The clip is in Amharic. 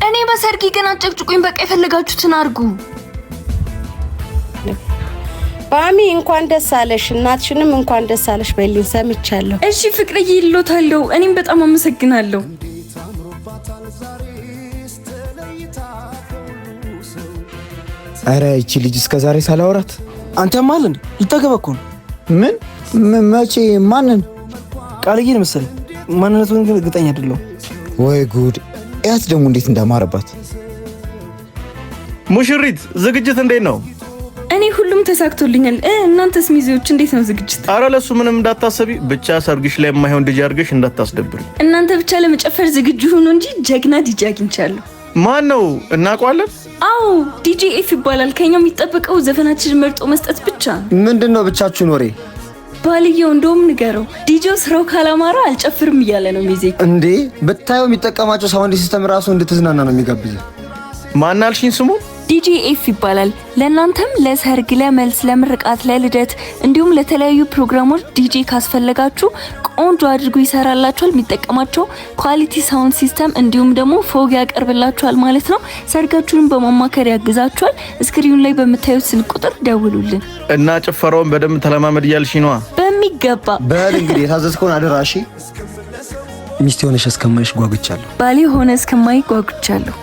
እኔ በሰርጊ ግን አጨቅጭቁኝ። በቃ የፈለጋችሁትን አድርጉ። ባሚ እንኳን ደስ አለሽ፣ እናትሽንም እንኳን ደስ አለሽ በልኝ ሰምቻለሁ። እሺ ፍቅርዬ ይሎታለሁ። እኔም በጣም አመሰግናለሁ። አረ እቺ ልጅ እስከዛሬ ሳላወራት አንተ ማልን ልታገባኩ ነው? ምን መቼ? ማንን? ቃልዬን መሰለኝ። ማንነቱን ግን እርግጠኛ አይደለሁም። ወይ ጉድ! ያት ደግሞ እንዴት እንዳማረባት። ሙሽሪት ዝግጅት እንዴት ነው? እኔ ሁሉም ተሳክቶልኛል። እናንተስ ሚዜዎች እንዴት ነው ዝግጅት? አረ ለሱ ምንም እንዳታሰቢ፣ ብቻ ሰርግሽ ላይ የማይሆን ዲጄ አድርገሽ እንዳታስደብሪ። እናንተ ብቻ ለመጨፈር ዝግጁ ሁኑ እንጂ ጀግና ዲጄ አግኝቻለሁ። ማን ነው? እናውቀዋለን? አዎ ዲጄ ኤፍ ይባላል። ከኛ የሚጠበቀው ዘፈናችንን መርጦ መስጠት ብቻ ነው። ምንድነው ብቻችሁን ወሬ? ባልየው እንደውም ንገረው፣ ዲጄው ስራው ካላማራ አልጨፍርም እያለ ነው። ሚዜ እንዴ ብታየው የሚጠቀማቸው ሳውንድ ሲስተም ራሱ እንድትዝናና ነው የሚጋብዘው። ማን አልሽኝ ስሙ? ዲጄ ኤፍ ይባላል። ለእናንተም ለሰርግ፣ ለመልስ፣ ለምርቃት፣ ለልደት እንዲሁም ለተለያዩ ፕሮግራሞች ዲጄ ካስፈለጋችሁ ቆንጆ አድርጎ ይሰራላችኋል። የሚጠቀማቸው ኳሊቲ ሳውንድ ሲስተም እንዲሁም ደግሞ ፎግ ያቀርብላችኋል ማለት ነው። ሰርጋችሁን በማማከር ያግዛችኋል። ስክሪኑ ላይ በምታዩት ስልክ ቁጥር ደውሉልን እና ጭፈራውን በደንብ ተለማመድ እያልሽ ነዋ። በሚገባ በል እንግዲህ የታዘዝከውን አደራ። እሺ ሚስት ሆነሽ እስከማይሽ ጓጉቻለሁ። ባሌ ሆነ እስከማይ ጓጉቻለሁ።